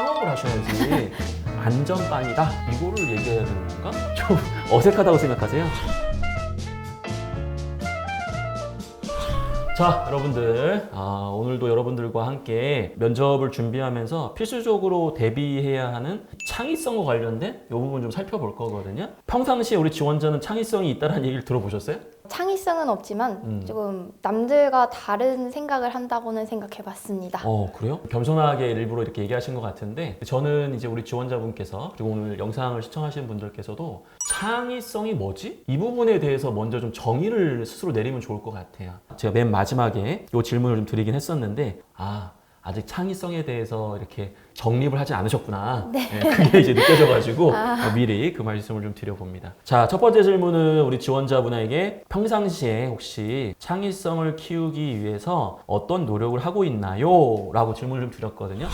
창업을 하셔야지 안전빵이다 이거를 얘기해야 되는 건가? 좀 어색하다고 생각하세요? 자, 여러분들 오늘도 여러분들과 함께 면접을 준비하면서 필수적으로 대비해야 하는 창의성과 관련된 이 부분 좀 살펴볼 거거든요. 평상시에 우리 지원자는 창의성이 있다는 얘기를 들어보셨어요? 창의성은 없지만 조금 남들과 다른 생각을 한다고는 생각해봤습니다. 그래요? 겸손하게 일부러 이렇게 얘기하신 것 같은데 저는 이제 우리 지원자분께서 그리고 오늘 영상을 시청하시는 분들께서도 창의성이 뭐지? 이 부분에 대해서 먼저 좀 정의를 스스로 내리면 좋을 것 같아요. 제가 맨 마지막에 이 질문을 좀 드리긴 했었는데 아직 창의성에 대해서 이렇게 정립을 하지 않으셨구나. 네. 그게 이제 느껴져가지고 미리 그 말씀을 좀 드려봅니다. 자, 첫 번째 질문은 우리 지원자분에게 평상시에 혹시 창의성을 키우기 위해서 어떤 노력을 하고 있나요? 라고 질문을 좀 드렸거든요.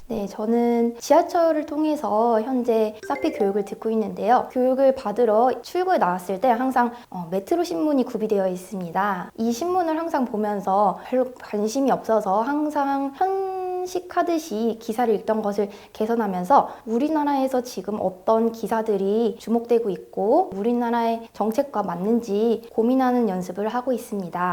네, 저는 지하철을 통해서 현재 사피 교육을 듣고 있는데요. 교육을 받으러 출구에 나왔을 때 항상 메트로 신문이 구비되어 있습니다. 이 신문을 항상 보면서 별로 관심이 없어서 항상 현식하듯이 기사를 읽던 것을 개선하면서 우리나라에서 지금 어떤 기사들이 주목되고 있고 우리나라의 정책과 맞는지 고민하는 연습을 하고 있습니다.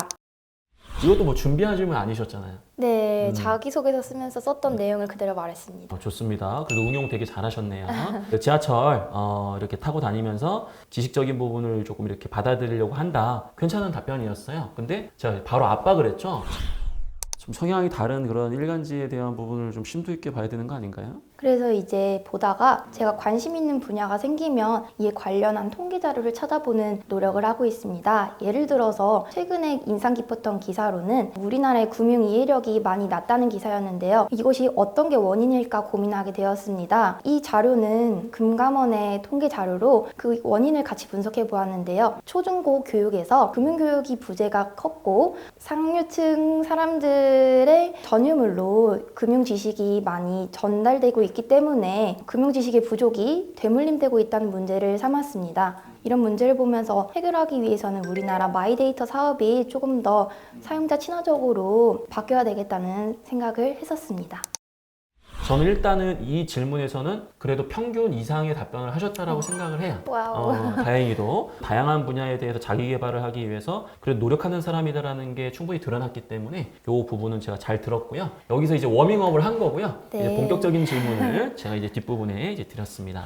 이것도 뭐 준비한 질문 아니셨잖아요. 네, 자기소개서 쓰면서 썼던 내용을 그대로 말했습니다. 좋습니다. 그래도 응용 되게 잘하셨네요. 지하철 이렇게 타고 다니면서 지식적인 부분을 조금 이렇게 받아들이려고 한다. 괜찮은 답변이었어요. 근데 제가 바로 압박을 했죠. 좀 성향이 다른 그런 일간지에 대한 부분을 좀 심도 있게 봐야 되는 거 아닌가요? 그래서 이제 보다가 제가 관심 있는 분야가 생기면 이에 관련한 통계 자료를 찾아보는 노력을 하고 있습니다. 예를 들어서 최근에 인상 깊었던 기사로는 우리나라의 금융 이해력이 많이 낮다는 기사였는데요. 이것이 어떤 게 원인일까 고민하게 되었습니다. 이 자료는 금감원의 통계 자료로 그 원인을 같이 분석해 보았는데요. 초중고 교육에서 금융교육이 부재가 컸고 상류층 사람들의 전유물로 금융 지식이 많이 전달되고 있기 때문에 금융 지식의 부족이 되물림되고 있다는 문제를 삼았습니다. 이런 문제를 보면서 해결하기 위해서는 우리나라 마이데이터 사업이 조금 더 사용자 친화적으로 바뀌어야 되겠다는 생각을 했었습니다. 저는 일단은 이 질문에서는 그래도 평균 이상의 답변을 하셨다라고 생각을 해요. 와우. 다행히도 다양한 분야에 대해서 자기 개발을 하기 위해서 그래도 노력하는 사람이다라는 게 충분히 드러났기 때문에 이 부분은 제가 잘 들었고요. 여기서 이제 워밍업을 한 거고요. 네. 이제 본격적인 질문을 제가 이제 뒷부분에 이제 드렸습니다.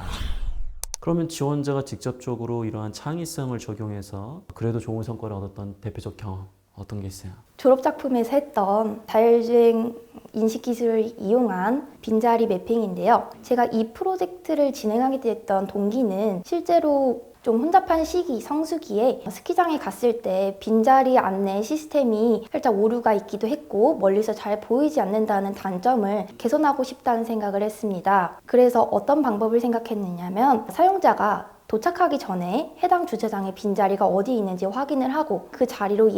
그러면 지원자가 직접적으로 이러한 창의성을 적용해서 그래도 좋은 성과를 얻었던 대표적 경험 어떤 게 있어요? 졸업작품에서 했던 자율주행 인식기술을 이용한 빈자리 매핑인데요. 제가 이 프로젝트를 진행하게 됐던 동기는 실제로 좀 혼잡한 시기, 성수기에 스키장에 갔을 때 빈자리 안내 시스템이 살짝 오류가 있기도 했고 멀리서 잘 보이지 않는다는 단점을 개선하고 싶다는 생각을 했습니다. 그래서 어떤 방법을 생각했느냐면 사용자가 도착하기 전에 해당 주차장에 빈자리가 어디 있는지 확인을 하고 그 자리로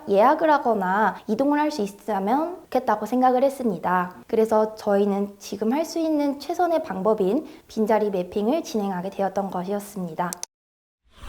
예약을 하거나 이동을 할 수 있으면 좋겠다고 생각을 했습니다. 그래서 저희는 지금 할 수 있는 최선의 방법인 빈자리 매핑을 진행하게 되었던 것이었습니다.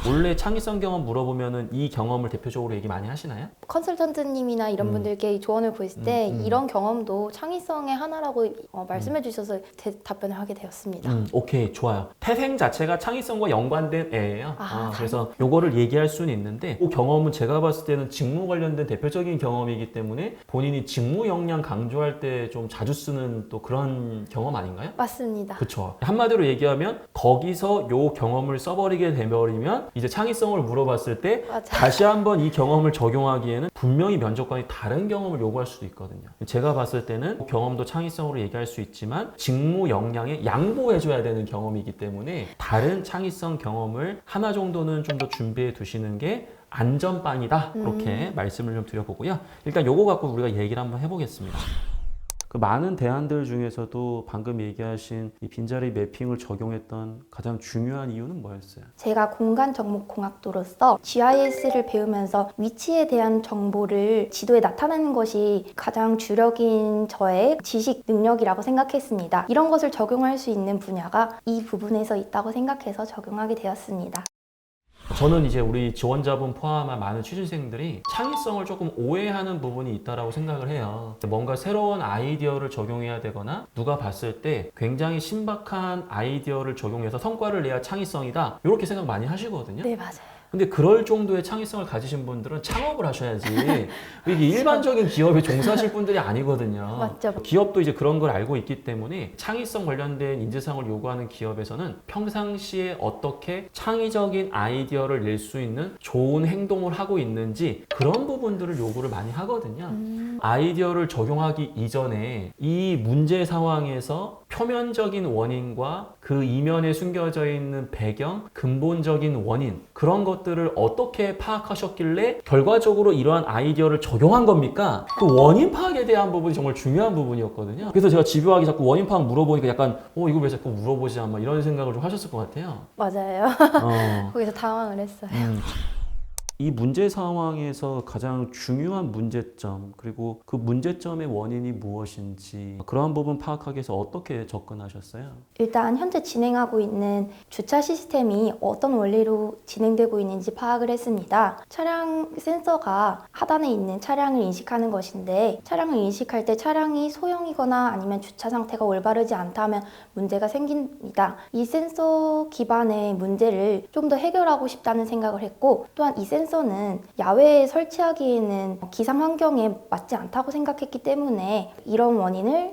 원래 창의성 경험 물어보면은 이 경험을 대표적으로 얘기 많이 하시나요? 컨설턴트님이나 이런 분들께 조언을 구했을 때 이런 경험도 창의성의 하나라고 말씀해 주셔서 답변을 하게 되었습니다. 오케이, 좋아요. 태생 자체가 창의성과 연관된 애예요. 그래서 요거를 얘기할 수는 있는데 그 경험은 제가 봤을 때는 직무 관련된 대표적인 경험이기 때문에 본인이 직무 역량 강조할 때 좀 자주 쓰는 또 그런 경험 아닌가요? 맞습니다. 그렇죠. 한마디로 얘기하면 거기서 요 경험을 써버리게 되버리면 이제 창의성을 물어봤을 때 맞아요. 다시 한번 이 경험을 적용하기에는 분명히 면접관이 다른 경험을 요구할 수도 있거든요. 제가 봤을 때는 경험도 창의성으로 얘기할 수 있지만 직무 역량에 양보해줘야 되는 경험이기 때문에 다른 창의성 경험을 하나 정도는 좀 더 준비해 두시는 게 안전빵이다. 그렇게 말씀을 좀 드려보고요. 일단 요거 갖고 우리가 얘기를 한번 해보겠습니다. 그 많은 대안들 중에서도 방금 얘기하신 이 빈자리 매핑을 적용했던 가장 중요한 이유는 뭐였어요? 제가 공간정보공학도로서 GIS를 배우면서 위치에 대한 정보를 지도에 나타내는 것이 가장 주력인 저의 지식 능력이라고 생각했습니다. 이런 것을 적용할 수 있는 분야가 이 부분에서 있다고 생각해서 적용하게 되었습니다. 저는 이제 우리 지원자분 포함한 많은 취준생들이 창의성을 조금 오해하는 부분이 있다라고 생각을 해요. 뭔가 새로운 아이디어를 적용해야 되거나 누가 봤을 때 굉장히 신박한 아이디어를 적용해서 성과를 내야 창의성이다. 이렇게 생각 많이 하시거든요. 네, 맞아요. 근데 그럴 정도의 창의성을 가지신 분들은 창업을 하셔야지 이게 일반적인 기업에 종사하실 분들이 아니거든요. 맞죠. 기업도 이제 그런 걸 알고 있기 때문에 창의성 관련된 인재상을 요구하는 기업에서는 평상시에 어떻게 창의적인 아이디어를 낼 수 있는 좋은 행동을 하고 있는지 그런 부분들을 요구를 많이 하거든요. 아이디어를 적용하기 이전에 이 문제 상황에서 표면적인 원인과 그 이면에 숨겨져 있는 배경, 근본적인 원인 그런 것들을 어떻게 파악하셨길래 결과적으로 이러한 아이디어를 적용한 겁니까? 그 원인 파악에 대한 부분이 정말 중요한 부분이었거든요. 그래서 제가 집요하게 자꾸 원인 파악 물어보니까 약간 이거 왜 자꾸 물어보지? 아마 이런 생각을 좀 하셨을 것 같아요. 맞아요. 어. 거기서 당황을 했어요. 이 문제 상황에서 가장 중요한 문제점 그리고 그 문제점의 원인이 무엇인지 그러한 부분 파악하기 위해서 어떻게 접근하셨어요? 일단 현재 진행하고 있는 주차 시스템이 어떤 원리로 진행되고 있는지 파악을 했습니다. 차량 센서가 하단에 있는 차량을 인식하는 것인데 차량을 인식할 때 차량이 소형이거나 아니면 주차 상태가 올바르지 않다면 문제가 생깁니다. 이 센서 기반의 문제를 좀 더 해결하고 싶다는 생각을 했고 또한 이 센서는 야외에 설치하기에는 기상 환경에 맞지 않다고 생각했기 때문에 이런 원인을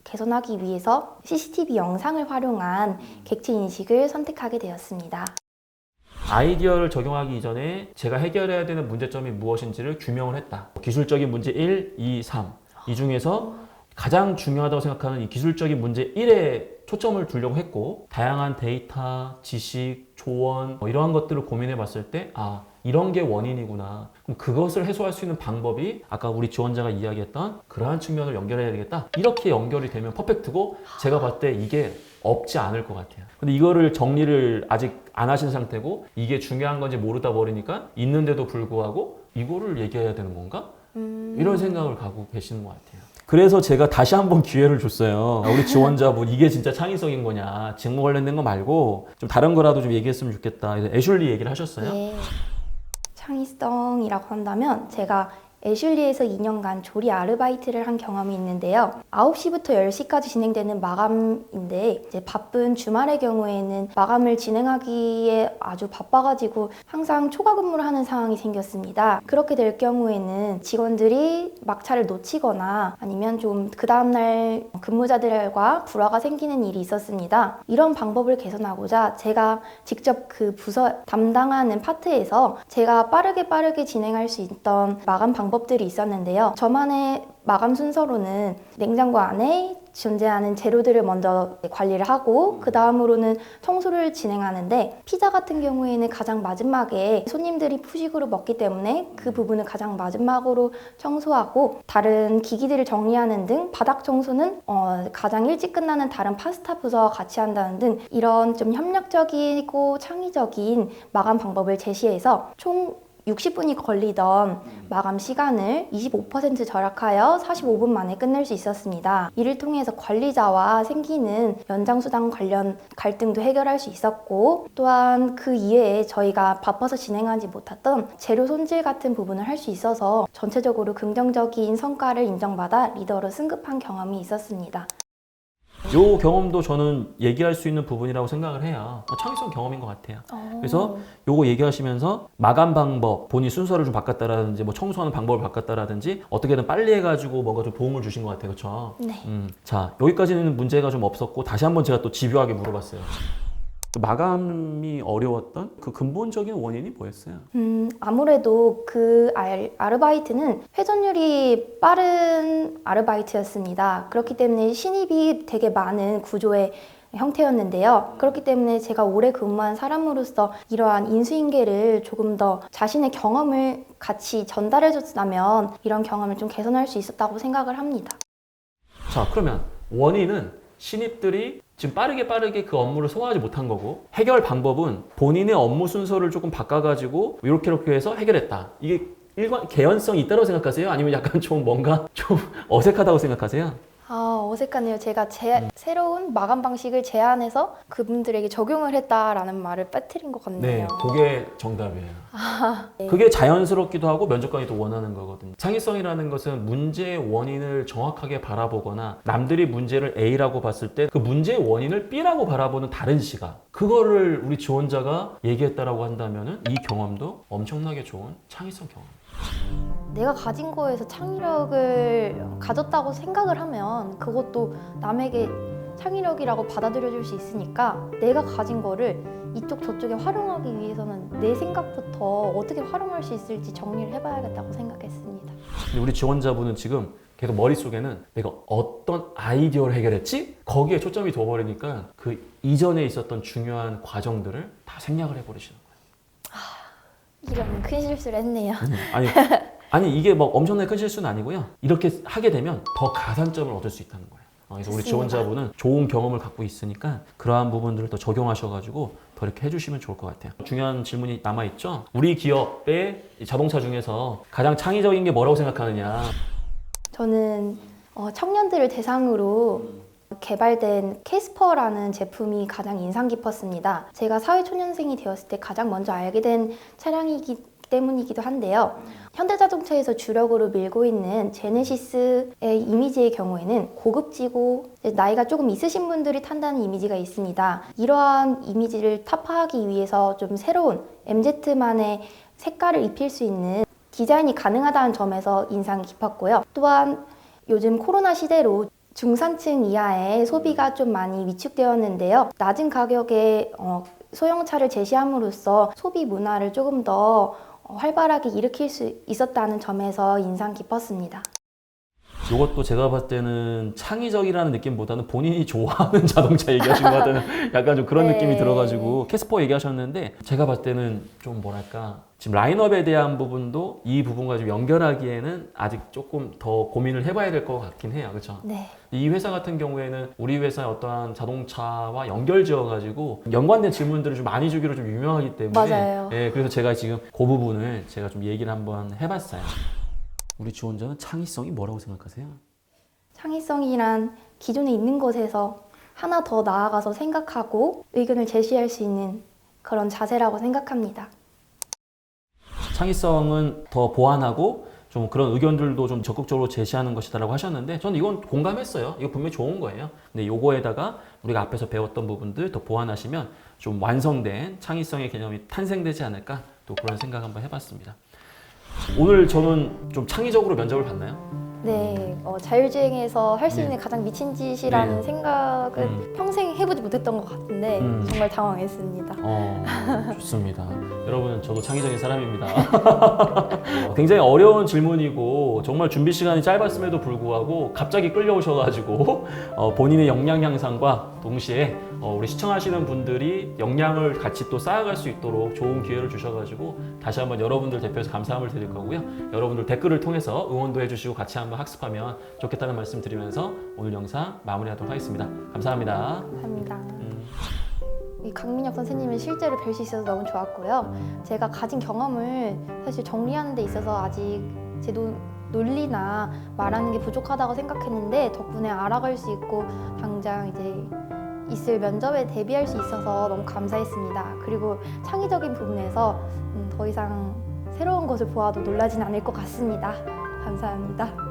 개선하기 위해서 CCTV 영상을 활용한 객체 인식을 선택하게 되었습니다. 아이디어를 적용하기 이전에 제가 해결해야 되는 문제점이 무엇인지를 규명을 했다. 기술적인 문제 1, 2, 3. 이 중에서 가장 중요하다고 생각하는 이 기술적인 문제 1에 초점을 두려고 했고 다양한 데이터, 지식, 조언 이러한 것들을 고민해 봤을 때 이런 게 원인이구나. 그럼 그것을 해소할 수 있는 방법이 아까 우리 지원자가 이야기했던 그러한 측면을 연결해야 되겠다. 이렇게 연결이 되면 퍼펙트고 제가 봤을 때 이게 없지 않을 것 같아요. 근데 이거를 정리를 아직 안 하신 상태고 이게 중요한 건지 모르다 버리니까 있는데도 불구하고 이거를 얘기해야 되는 건가? 이런 생각을 갖고 계시는 것 같아요. 그래서 제가 다시 한번 기회를 줬어요. 우리 지원자분 이게 진짜 창의성인 거냐 직무 관련된 거 말고 좀 다른 거라도 좀 얘기했으면 좋겠다. 그래서 애슐리 얘기를 하셨어요? 네. 창의성이라고 한다면 제가 애슐리에서 2년간 조리 아르바이트를 한 경험이 있는데요. 9시부터 10시까지 진행되는 마감인데 이제 바쁜 주말의 경우에는 마감을 진행하기에 아주 바빠가지고 항상 초과 근무를 하는 상황이 생겼습니다. 그렇게 될 경우에는 직원들이 막차를 놓치거나 아니면 좀 그 다음날 근무자들과 불화가 생기는 일이 있었습니다. 이런 방법을 개선하고자 제가 직접 그 부서 담당하는 파트에서 제가 빠르게 진행할 수 있던 마감 방법들이 있었는데요. 저만의 마감 순서로는 냉장고 안에 존재하는 재료들을 먼저 관리를 하고 그 다음으로는 청소를 진행하는데 피자 같은 경우에는 가장 마지막에 손님들이 푸식으로 먹기 때문에 그 부분을 가장 마지막으로 청소하고 다른 기기들을 정리하는 등 바닥 청소는 가장 일찍 끝나는 다른 파스타 부서와 같이 한다는 등 이런 좀 협력적이고 창의적인 마감 방법을 제시해서 총 60분이 걸리던 마감 시간을 25% 절약하여 45분 만에 끝낼 수 있었습니다. 이를 통해서 관리자와 생기는 연장수당 관련 갈등도 해결할 수 있었고 또한 그 이외에 저희가 바빠서 진행하지 못했던 재료 손질 같은 부분을 할 수 있어서 전체적으로 긍정적인 성과를 인정받아 리더로 승급한 경험이 있었습니다. 요 경험도 저는 얘기할 수 있는 부분이라고 생각을 해요. 창의성 경험인 것 같아요. 그래서 요거 얘기하시면서 마감 방법, 본인 순서를 좀 바꿨다라든지 뭐 청소하는 방법을 바꿨다라든지 어떻게든 빨리 해가지고 뭔가 좀 도움을 주신 것 같아요. 그렇죠? 네. 자, 여기까지는 문제가 좀 없었고 다시 한번 제가 또 집요하게 물어봤어요. 마감이 어려웠던 그 근본적인 원인이 뭐였어요? 아무래도 그 아르바이트는 회전율이 빠른 아르바이트였습니다. 그렇기 때문에 신입이 되게 많은 구조의 형태였는데요. 그렇기 때문에 제가 오래 근무한 사람으로서 이러한 인수인계를 조금 더 자신의 경험을 같이 전달해줬다면 이런 경험을 좀 개선할 수 있었다고 생각을 합니다. 자, 그러면 원인은 신입들이 지금 빠르게 그 업무를 소화하지 못한 거고 해결 방법은 본인의 업무 순서를 조금 바꿔가지고 이렇게 해서 해결했다. 이게 개연성이 있다고 생각하세요? 아니면 약간 좀 뭔가 좀 어색하다고 생각하세요? 어색하네요. 제가 새로운 마감 방식을 제안해서 그분들에게 적용을 했다라는 말을 빠뜨린 것 같네요. 네, 그게 정답이에요. 네. 그게 자연스럽기도 하고 면접관이 또 원하는 거거든요. 창의성이라는 것은 문제의 원인을 정확하게 바라보거나 남들이 문제를 A라고 봤을 때 그 문제의 원인을 B라고 바라보는 다른 시각. 그거를 우리 지원자가 얘기했다라고 한다면은 이 경험도 엄청나게 좋은 창의성 경험. 내가 가진 거에서 창의력을 가졌다고 생각을 하면 그것도 남에게 창의력이라고 받아들여줄 수 있으니까 내가 가진 거를 이쪽 저쪽에 활용하기 위해서는 내 생각부터 어떻게 활용할 수 있을지 정리를 해봐야겠다고 생각했습니다. 근데 우리 지원자분은 지금 계속 머릿속에는 내가 어떤 아이디어를 해결했지? 거기에 초점이 둬버리니까 그 이전에 있었던 중요한 과정들을 다 생략을 해버리시는 거예요. 이런 큰 실수를 했네요. 아니 이게 뭐 엄청나게 큰 실수는 아니고요. 이렇게 하게 되면 더 가산점을 얻을 수 있다는 거예요. 그래서 우리 좋습니다. 지원자분은 좋은 경험을 갖고 있으니까 그러한 부분들을 더 적용하셔가지고 더 이렇게 해주시면 좋을 것 같아요. 중요한 질문이 남아있죠? 우리 기업의 자동차 중에서 가장 창의적인 게 뭐라고 생각하느냐? 저는 청년들을 대상으로 개발된 캐스퍼라는 제품이 가장 인상 깊었습니다. 제가 사회초년생이 되었을 때 가장 먼저 알게 된 차량이기 때문이기도 한데요. 현대자동차에서 주력으로 밀고 있는 제네시스의 이미지의 경우에는 고급지고 나이가 조금 있으신 분들이 탄다는 이미지가 있습니다. 이러한 이미지를 타파하기 위해서 좀 새로운 MZ만의 색깔을 입힐 수 있는 디자인이 가능하다는 점에서 인상이 깊었고요. 또한 요즘 코로나 시대로 중산층 이하의 소비가 좀 많이 위축되었는데요. 낮은 가격에 소형차를 제시함으로써 소비 문화를 조금 더 활발하게 일으킬 수 있었다는 점에서 인상 깊었습니다. 이것도 제가 봤을 때는 창의적이라는 느낌보다는 본인이 좋아하는 자동차 얘기하신 것 같다는 약간 좀 그런 네. 느낌이 들어가지고 캐스퍼 얘기하셨는데 제가 봤을 때는 좀 뭐랄까 지금 라인업에 대한 부분도 이 부분과 좀 연결하기에는 아직 조금 더 고민을 해봐야 될 것 같긴 해요. 그렇죠? 네. 이 회사 같은 경우에는 우리 회사의 어떠한 자동차와 연결지어가지고 연관된 질문들을 좀 많이 주기로 좀 유명하기 때문에 맞아요. 예, 그래서 제가 지금 그 부분을 제가 좀 얘기를 한번 해봤어요. 우리 지원자는 창의성이 뭐라고 생각하세요? 창의성이란 기존에 있는 것에서 하나 더 나아가서 생각하고 의견을 제시할 수 있는 그런 자세라고 생각합니다. 창의성은 더 보완하고 좀 그런 의견들도 좀 적극적으로 제시하는 것이다라고 하셨는데 저는 이건 공감했어요. 이거 분명히 좋은 거예요. 근데 요거에다가 우리가 앞에서 배웠던 부분들 더 보완하시면 좀 완성된 창의성의 개념이 탄생되지 않을까 또 그런 생각 한번 해봤습니다. 오늘 저는 좀 창의적으로 면접을 봤나요? 네, 자율주행에서 할 수 네. 있는 가장 미친 짓이라는 네. 생각은 평생 해보지 못했던 것 같은데 정말 당황했습니다. 좋습니다. 여러분, 저도 창의적인 사람입니다. 굉장히 어려운 질문이고 정말 준비 시간이 짧았음에도 불구하고 갑자기 끌려오셔가지고 본인의 역량 향상과 동시에 우리 시청하시는 분들이 역량을 같이 또 쌓아갈 수 있도록 좋은 기회를 주셔가지고 다시 한번 여러분들 대표해서 감사함을 드릴 거고요. 여러분들 댓글을 통해서 응원도 해주시고 같이 한번 학습하면 좋겠다는 말씀 드리면서 오늘 영상 마무리하도록 하겠습니다. 감사합니다. 감사합니다. 이 강민혁 선생님을 실제로 뵐 수 있어서 너무 좋았고요. 제가 가진 경험을 사실 정리하는 데 있어서 아직 제 논리나 말하는 게 부족하다고 생각했는데 덕분에 알아갈 수 있고 당장 이제 있을 면접에 대비할 수 있어서 너무 감사했습니다. 그리고 창의적인 부분에서 더 이상 새로운 것을 보아도 놀라진 않을 것 같습니다. 감사합니다.